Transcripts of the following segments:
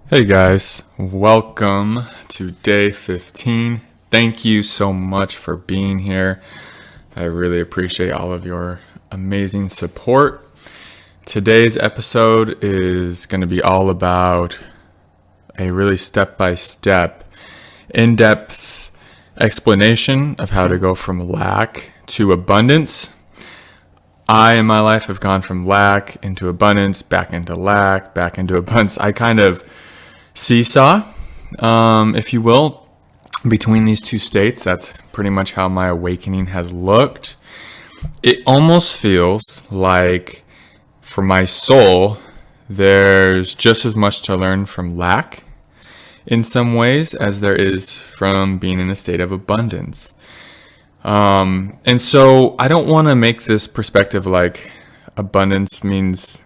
Hey guys, welcome to day 15. Thank you so much for being here. I really appreciate all of your amazing support. Today's episode is going to be all about a really step-by-step, in-depth explanation of how to go from lack to abundance. I, in my life, have gone from lack into abundance, back into lack, back into abundance. I kind of seesaw, if you will, between these two states. That's pretty much how my awakening has looked. It almost feels like for my soul, there's just as much to learn from lack in some ways as there is from being in a state of abundance. And so I don't want to make this perspective like abundance is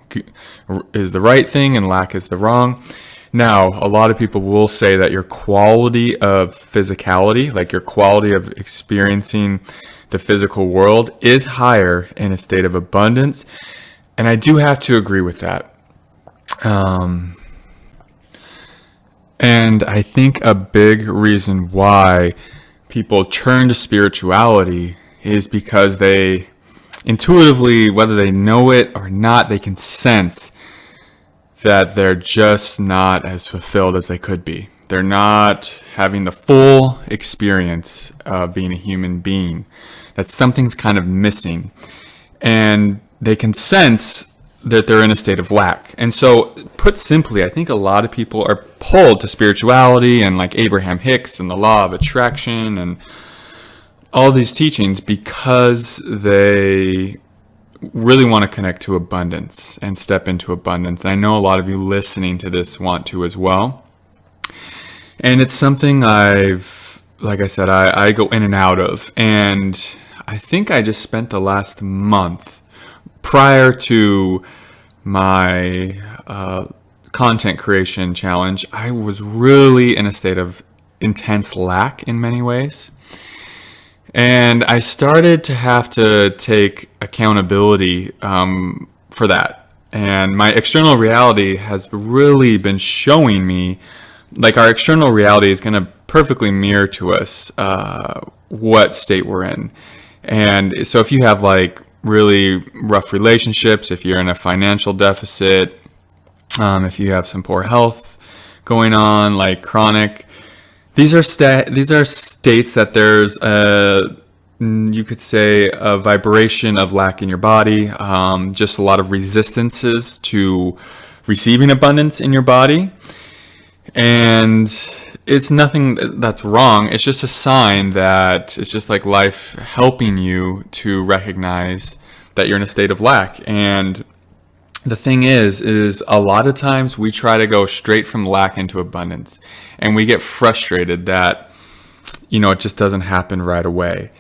the right thing and lack is the wrong. Now, a lot of people will say that your quality of physicality, like your quality of experiencing the physical world, is higher in a state of abundance. And I do have to agree with that. And I think a big reason why people turn to spirituality is because they intuitively, whether they know it or not, they can sense that they're just not as fulfilled as they could be. They're not having the full experience of being a human being. That something's kind of missing. And they can sense that they're in a state of lack. And so, put simply, I think a lot of people are pulled to spirituality and like Abraham Hicks and the law of attraction and all these teachings because they really want to connect to abundance and step into abundance. And I know a lot of you listening to this want to as well. And it's something like I said, I go in and out of. And I think I just spent the last month prior to my content creation challenge. I was really in a state of intense lack in many ways. And I started to have to take accountability for that. And my external reality has really been showing me, like our external reality is going to perfectly mirror to us what state we're in. And so if you have like really rough relationships, if you're in a financial deficit, if you have some poor health going on, like chronic, these are states that there's you could say a vibration of lack in your body, just a lot of resistances to receiving abundance in your body. And it's nothing that's wrong. It's just a sign that it's just like life helping you to recognize that you're in a state of lack. And the thing is a lot of times we try to go straight from lack into abundance, and we get frustrated that, it just doesn't happen right away.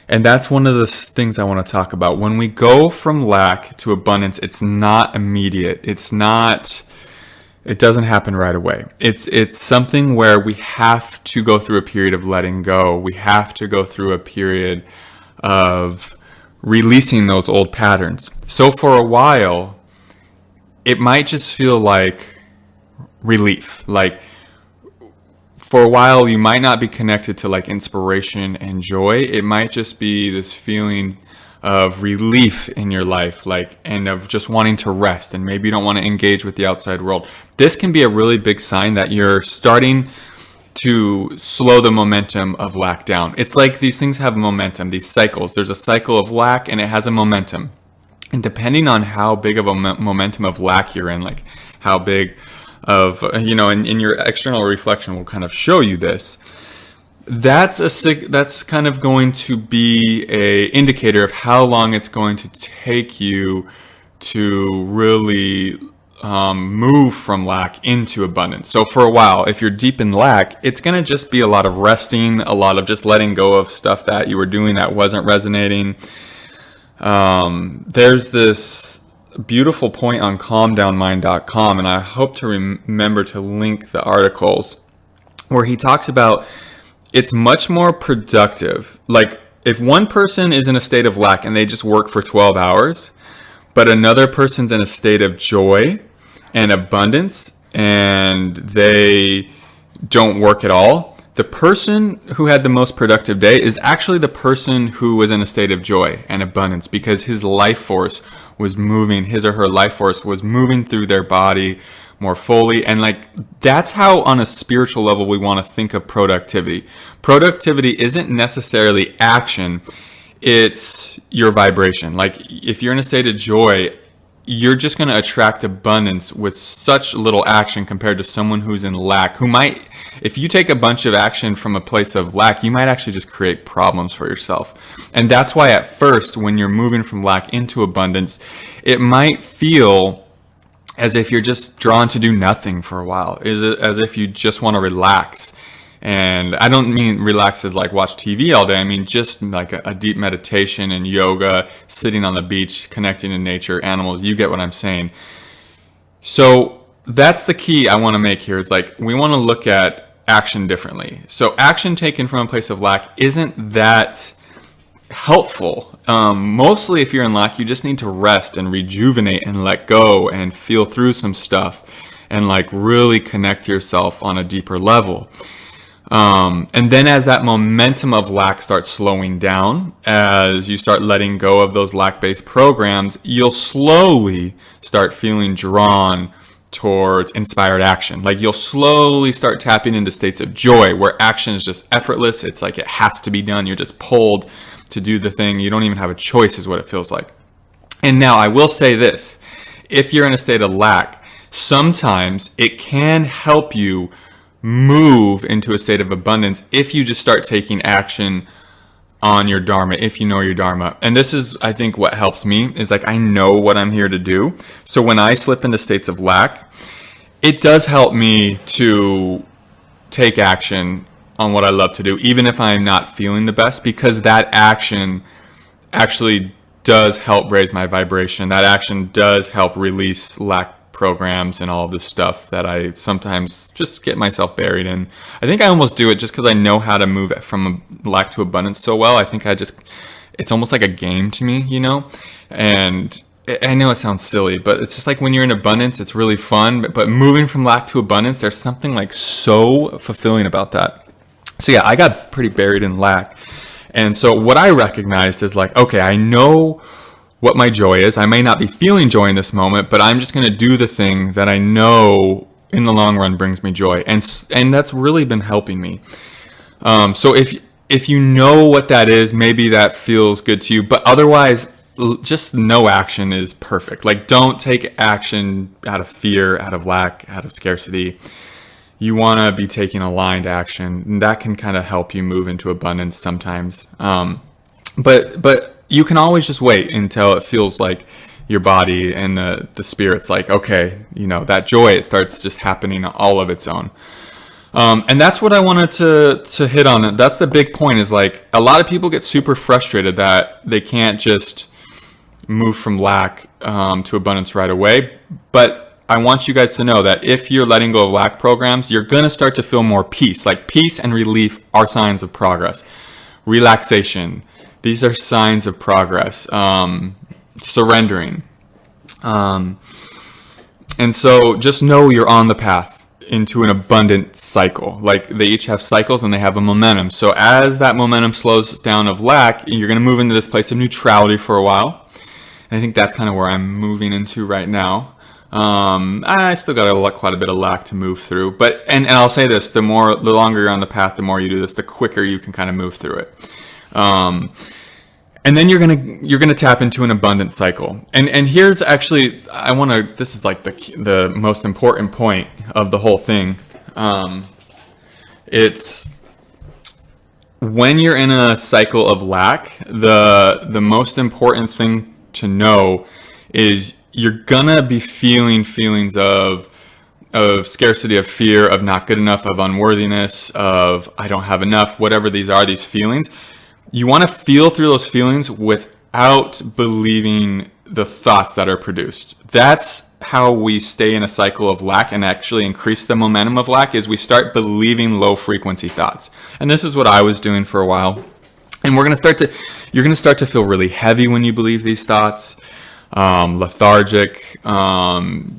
And that's one of the things I want to talk about. When we go from lack to abundance, it's not immediate. It doesn't happen right away. It's something where we have to go through a period of letting go. We have to go through a period of releasing those old patterns. So for a while, it might just feel like relief. Like for a while, you might not be connected to like inspiration and joy. It might just be this feeling of relief in your life, and of just wanting to rest, and maybe you don't want to engage with the outside world. This can be a really big sign that you're starting to slow the momentum of lack down. It's like these things have momentum, these cycles. There's a cycle of lack and it has a momentum. And depending on how big of a momentum of lack you're in, like how big of, in your external reflection will kind of show you this. That's kind of going to be a indicator of how long it's going to take you to really move from lack into abundance. So for a while, if you're deep in lack, it's going to just be a lot of resting, a lot of just letting go of stuff that you were doing that wasn't resonating. There's this beautiful point on calmdownmind.com, and I hope to remember to link the articles, where he talks about it's much more productive. Like if one person is in a state of lack and they just work for 12 hours, but another person's in a state of joy and abundance and they don't work at all, the person who had the most productive day is actually the person who was in a state of joy and abundance, because his life force was moving, his or her life force was moving through their body more fully. And like, that's how on a spiritual level we want to think of productivity. Productivity isn't necessarily action, it's your vibration. Like, if you're in a state of joy, you're just going to attract abundance with such little action compared to someone who's in lack, who might, if you take a bunch of action from a place of lack, you might actually just create problems for yourself. And that's why at first, when you're moving from lack into abundance, it might feel as if you're just drawn to do nothing for a while, as if you just want to relax. And I don't mean relax as like watch TV all day. I mean just like a deep meditation and yoga, sitting on the beach, connecting to nature, animals. You get what I'm saying. So that's the key I want to make here, is like, we want to look at action differently. So action taken from a place of lack isn't that helpful. Mostly if you're in lack, you just need to rest and rejuvenate and let go and feel through some stuff and like really connect to yourself on a deeper level. And then as that momentum of lack starts slowing down, as you start letting go of those lack-based programs, you'll slowly start feeling drawn towards inspired action. Like, you'll slowly start tapping into states of joy where action is just effortless. It's like it has to be done. You're just pulled to do the thing. You don't even have a choice, is what it feels like. And now I will say this, if you're in a state of lack, sometimes it can help you move into a state of abundance if you just start taking action on your dharma, if you know your dharma. And this is, I think, what helps me, is like, I know what I'm here to do. So when I slip into states of lack, it does help me to take action on what I love to do, even if I'm not feeling the best, because that action actually does help raise my vibration. That action does help release lack programs and all of this stuff that I sometimes just get myself buried in. I think I almost do it just because I know how to move from lack to abundance so well. I think it's almost like a game to me, you know? And I know it sounds silly, but it's just like when you're in abundance, it's really fun. But moving from lack to abundance, there's something like so fulfilling about that. So yeah, I got pretty buried in lack. And so what I recognized is like, okay, I know what my joy is. I may not be feeling joy in this moment, but I'm just going to do the thing that I know in the long run brings me joy. And that's really been helping me. So if you know what that is, maybe that feels good to you, but otherwise, just no action is perfect. Like, don't take action out of fear, out of lack, out of scarcity. You want to be taking aligned action, and that can kind of help you move into abundance sometimes. But you can always just wait until it feels like your body and the spirit's like, okay, you know, that joy, it starts just happening all of its own. And that's what I wanted to hit on. That's the big point, is like, a lot of people get super frustrated that they can't just move from lack to abundance right away. But I want you guys to know that if you're letting go of lack programs, you're going to start to feel more peace. Like, peace and relief are signs of progress. Relaxation, these are signs of progress. Surrendering. And so just know you're on the path into an abundant cycle. Like, they each have cycles and they have a momentum. So as that momentum slows down of lack, you're going to move into this place of neutrality for a while. And I think that's kind of where I'm moving into right now. I still got quite a bit of lack to move through, but and I'll say this: the longer you're on the path, the more you do this, the quicker you can kind of move through it. And then you're gonna tap into an abundant cycle. And here's actually, this is like the most important point of the whole thing. It's when you're in a cycle of lack, the most important thing to know is you're gonna be feeling feelings of scarcity, of fear, of not good enough, of unworthiness, of I don't have enough, whatever these are, these feelings. You want to feel through those feelings without believing the thoughts that are produced. That's how we stay in a cycle of lack and actually increase the momentum of lack, is we start believing low frequency thoughts. And this is what I was doing for a while. And you're going to start to feel really heavy when you believe these thoughts. lethargic,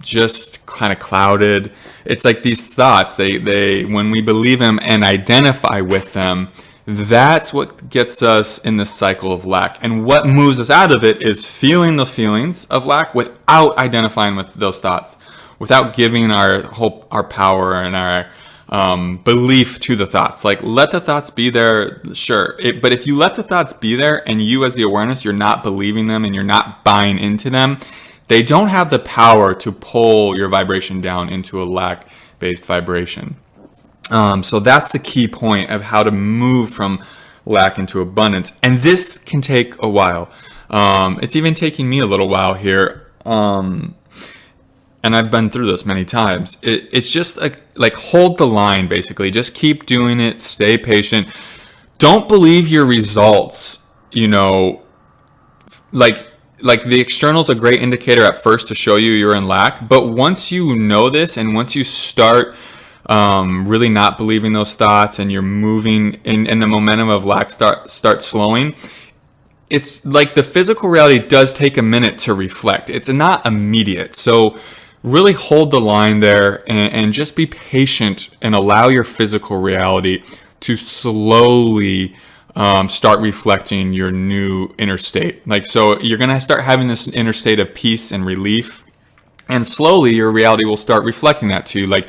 just kind of clouded. It's like these thoughts, they when we believe them and identify with them, that's what gets us in the cycle of lack. And what moves us out of it is feeling the feelings of lack without identifying with those thoughts, without giving our hope, our power, and our belief to the thoughts. Like, let the thoughts be there, sure. But if you let the thoughts be there and you as the awareness, you're not believing them and you're not buying into them, they don't have the power to pull your vibration down into a lack-based vibration. So that's the key point of how to move from lack into abundance. And this can take a while. It's even taking me a little while here. And I've been through this many times. It's just like hold the line, basically. Just keep doing it. Stay patient. Don't believe your results, like the external is a great indicator at first to show you you're in lack. But once you know this and once you start really not believing those thoughts and you're moving and the momentum of lack starts slowing, it's like the physical reality does take a minute to reflect. It's not immediate. So really hold the line there and just be patient and allow your physical reality to slowly start reflecting your new inner state. Like, so you're going to start having this inner state of peace and relief, and slowly your reality will start reflecting that too. Like,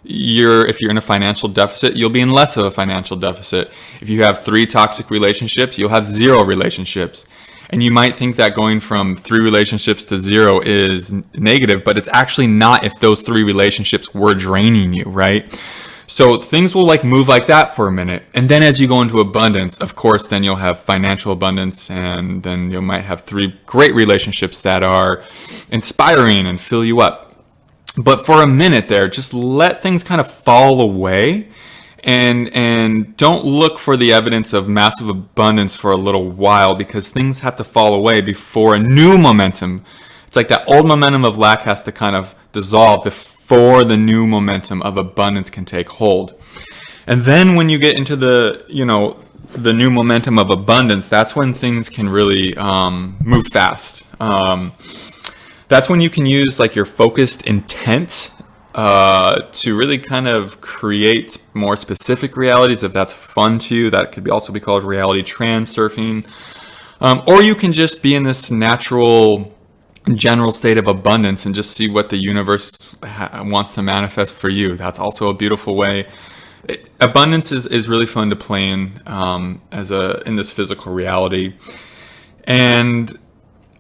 if you're in a financial deficit, you'll be in less of a financial deficit. If you have 3 toxic relationships, you'll have 0 relationships. And you might think that going from 3 relationships to 0 is negative, but it's actually not if those 3 relationships were draining you, right? So things will move like that for a minute. And then as you go into abundance, of course, then you'll have financial abundance, and then you might have 3 great relationships that are inspiring and fill you up. But for a minute there, just let things kind of fall away and don't look for the evidence of massive abundance for a little while, because things have to fall away before a new momentum. It's like that old momentum of lack has to kind of dissolve before the new momentum of abundance can take hold. And then when you get into the new momentum of abundance, that's when things can really move fast. That's when you can use your focused intent to really kind of create more specific realities. If that's fun to you, that could also be called reality transurfing. Or you can just be in this natural, general state of abundance and just see what the universe wants to manifest for you. That's also a beautiful way. Abundance is really fun to play in in this physical reality. And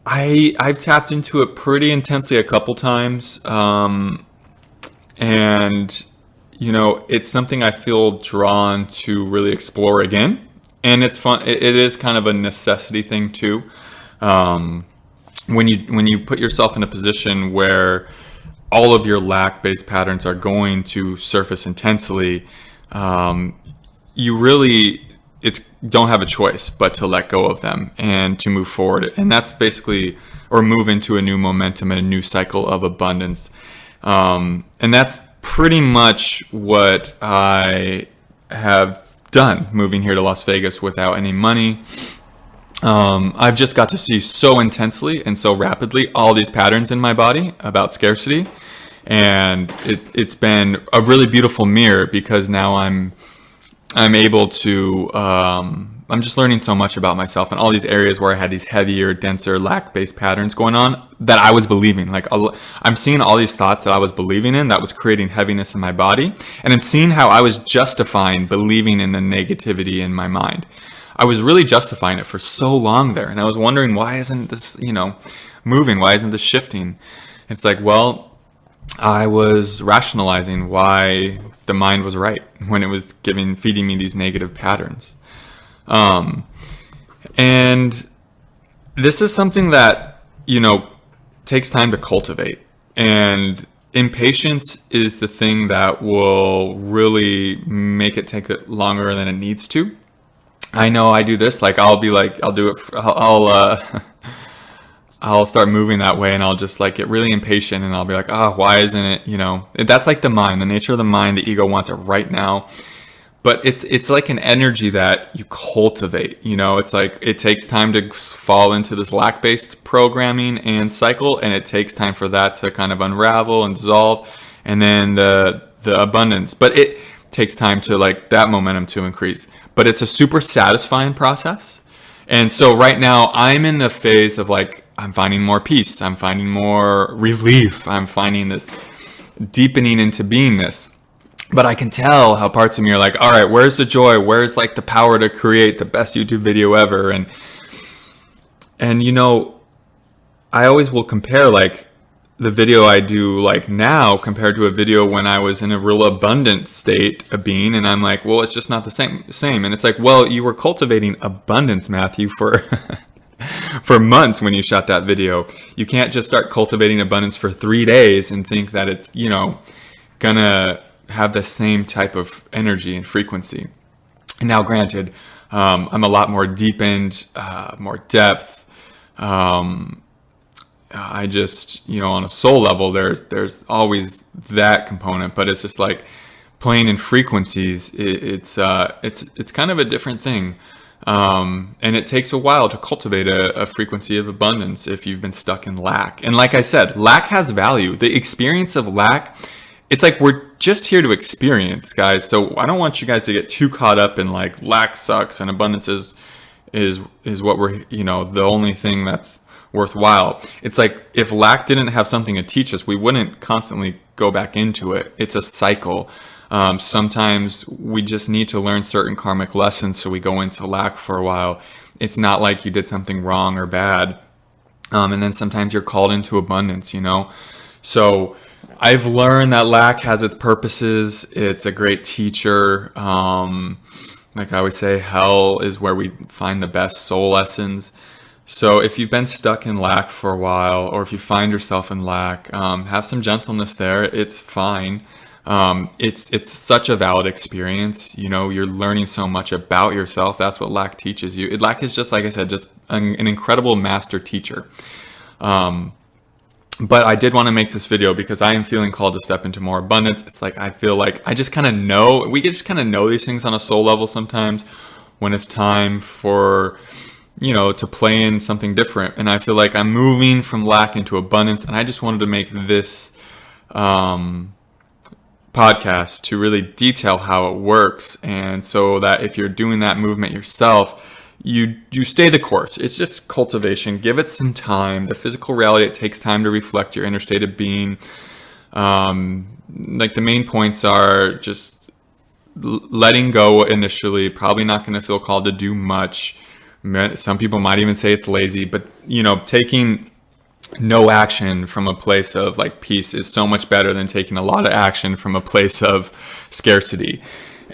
I've tapped into it pretty intensely a couple times, and it's something I feel drawn to really explore again. And it's fun. It is kind of a necessity thing too. When you put yourself in a position where all of your lack-based patterns are going to surface intensely, you really don't have a choice but to let go of them and to move forward. And that's basically, or move into a new momentum and a new cycle of abundance. And that's pretty much what I have done moving here to Las Vegas without any money. I've just got to see so intensely and so rapidly all these patterns in my body about scarcity. And it's been a really beautiful mirror, because now I'm able to, I'm just learning so much about myself and all these areas where I had these heavier, denser, lack-based patterns going on that I was believing. I'm seeing all these thoughts that I was believing in that was creating heaviness in my body. And I'm seeing how I was justifying believing in the negativity in my mind. I was really justifying it for so long there. And I was wondering, why isn't this, moving? Why isn't this shifting? It's like, well, I was rationalizing why the mind was right when it was feeding me these negative patterns. And this is something that, takes time to cultivate. And impatience is the thing that will really make it take longer than it needs to. I know I do this. I'll do it. I'll start moving that way, and I'll just get really impatient, and I'll be like, why isn't it, that's the mind, the nature of the mind. The ego wants it right now. but it's like an energy that you cultivate. It's like it takes time to fall into this lack-based programming and cycle, and it takes time for that to kind of unravel and dissolve, and then the abundance. But it takes time to like that momentum to increase. But it's a super satisfying process. And so right now I'm in the phase of like I'm finding more peace, I'm finding more relief, I'm finding this deepening into beingness. But I can tell how parts of me are like, all right, where's the joy? Where's like the power to create the best YouTube video ever? And I always will compare like the video I do like now compared to a video when I was in a real abundant state of being. And I'm like, well, it's just not the same. And it's like, well, you were cultivating abundance, Matthew, for for months when you shot that video. You can't just start cultivating abundance for 3 days and think that it's, gonna have the same type of energy and frequency. And now granted, I'm a lot more deepened, more depth. I just, on a soul level, there's always that component, but it's just like playing in frequencies. It's kind of a different thing. And it takes a while to cultivate a frequency of abundance if you've been stuck in lack. And like I said, lack has value. The experience of lack, it's like we're just here to experience, guys. So I don't want you guys to get too caught up in like lack sucks and abundance is what we're, the only thing that's worthwhile. It's like if lack didn't have something to teach us, we wouldn't constantly go back into it. It's a cycle. Sometimes we just need to learn certain karmic lessons, so we go into lack for a while. It's not like you did something wrong or bad. And then sometimes you're called into abundance, So I've learned that lack has its purposes. It's a great teacher. Like I always say, hell is where we find the best soul lessons. So if you've been stuck in lack for a while, or if you find yourself in lack, have some gentleness there. It's fine. It's such a valid experience. You're learning so much about yourself. That's what lack teaches you. Lack is just, like I said, just an incredible master teacher. But I did want to make this video because I am feeling called to step into more abundance. It's like I feel like I just kind of know. We just kind of know these things on a soul level sometimes when it's time for, to play in something different. And I feel like I'm moving from lack into abundance. And I just wanted to make this podcast to really detail how it works. And so that if you're doing that movement yourself, you stay the course. It's just cultivation. Give it some time. The physical reality, it takes time to reflect your inner state of being. Like the main points are just letting go initially. Probably not going to feel called to do much. Some people might even say it's lazy, but taking no action from a place of like peace is so much better than taking a lot of action from a place of scarcity.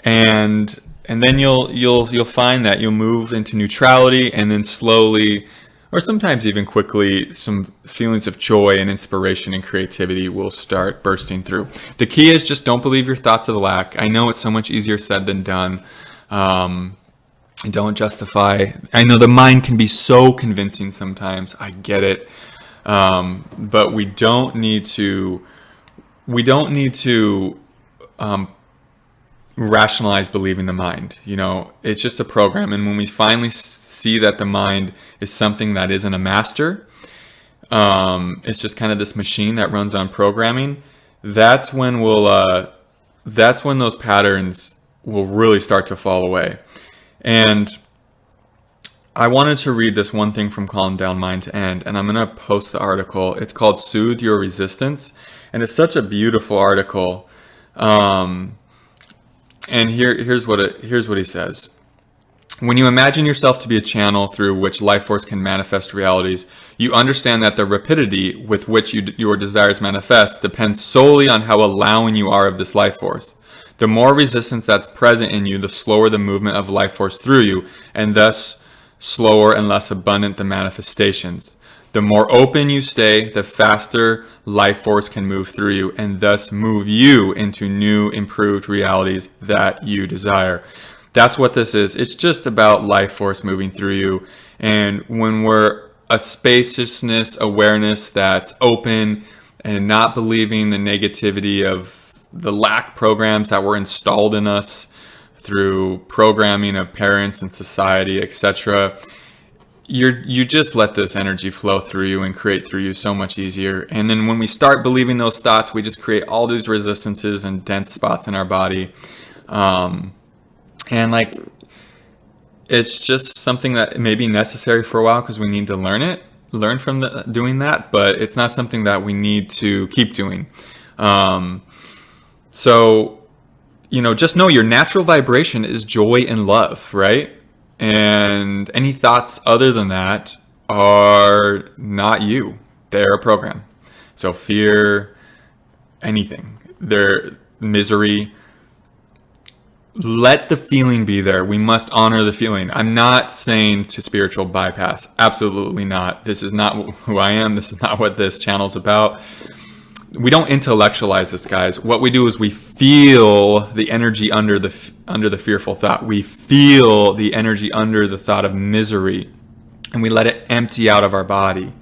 And then you'll find that you'll move into neutrality, and then slowly, or sometimes even quickly, some feelings of joy and inspiration and creativity will start bursting through. The key is just don't believe your thoughts of lack. I know it's so much easier said than done. Don't justify. I know the mind can be so convincing sometimes. I get it. But we don't need to rationalize believing the mind. It's just a program. And when we finally see that the mind is something that isn't a master, it's just kind of this machine that runs on programming. That's when those patterns will really start to fall away. And I wanted to read this one thing from Calm Down Mind to End, and I'm going to post the article. It's called Soothe Your Resistance, and it's such a beautiful article. And here's what he says. When you imagine yourself to be a channel through which life force can manifest realities, you understand that the rapidity with which your desires manifest depends solely on how allowing you are of this life force. The more resistance that's present in you, the slower the movement of life force through you, and thus slower and less abundant the manifestations. The more open you stay, the faster life force can move through you, and thus move you into new, improved realities that you desire. That's what this is. It's just about life force moving through you. And when we're a spaciousness, awareness that's open and not believing the negativity of the lack programs that were installed in us through programming of parents and society, etc., you just let this energy flow through you and create through you so much easier. And then when we start believing those thoughts, we just create all these resistances and dense spots in our body. And like, it's just something that may be necessary for a while because we need to learn from doing that, but it's not something that we need to keep doing. So, just know your natural vibration is joy and love, right? And any thoughts other than that are not you. They're a program. So fear, anything, they're misery. Let the feeling be there. We must honor the feeling. I'm not saying to spiritual bypass. Absolutely not. This is not who I am. This is not what this channel's about. We don't intellectualize this, guys. What we do is we feel the energy under the fearful thought. We feel the energy under the thought of misery, and we let it empty out of our body.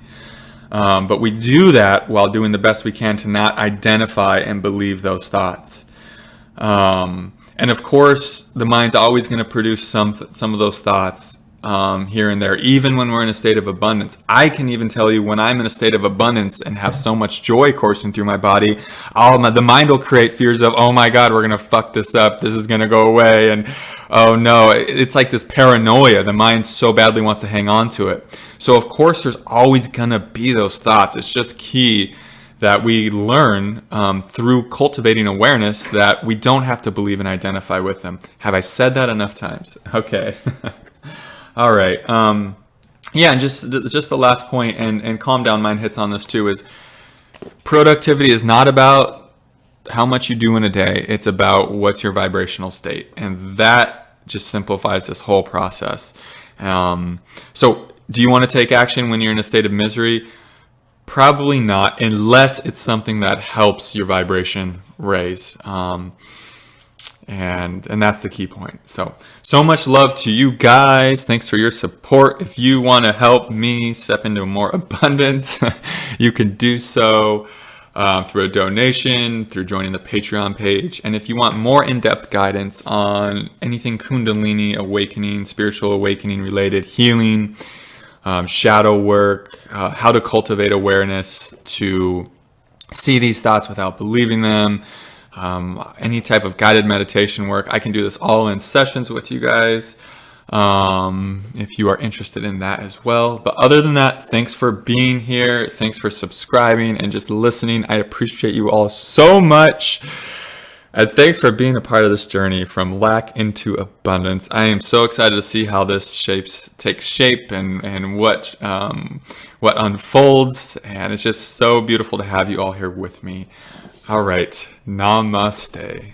But we do that while doing the best we can to not identify and believe those thoughts. And of course, the mind's always going to produce some of those thoughts here and there, even when we're in a state of abundance. I can even tell you when I'm in a state of abundance and have so much joy coursing through my body, the mind will create fears of, oh my God, we're going to fuck this up. This is going to go away. And oh no, it's like this paranoia. The mind so badly wants to hang on to it. So of course, there's always going to be those thoughts. It's just key that we learn through cultivating awareness that we don't have to believe and identify with them. Have I said that enough times? Okay. All right. Yeah, and just the last point, and Calm Down Mind hits on this too, is productivity is not about how much you do in a day. It's about what's your vibrational state. And that just simplifies this whole process. So do you want to take action when you're in a state of misery? Probably not, unless it's something that helps your vibration raise. And that's the key point. So much love to you guys. Thanks for your support. If you want to help me step into more abundance, you can do so through a donation, through joining the Patreon page. And if you want more in-depth guidance on anything Kundalini awakening, spiritual awakening related, healing, shadow work, how to cultivate awareness to see these thoughts without believing them, any type of guided meditation work, I can do this all in sessions with you guys if you are interested in that as well. But other than that, thanks for being here. Thanks for subscribing and just listening. I appreciate you all so much. And thanks for being a part of this journey from lack into abundance. I am so excited to see how this takes shape and what unfolds. And it's just so beautiful to have you all here with me. All right. Namaste.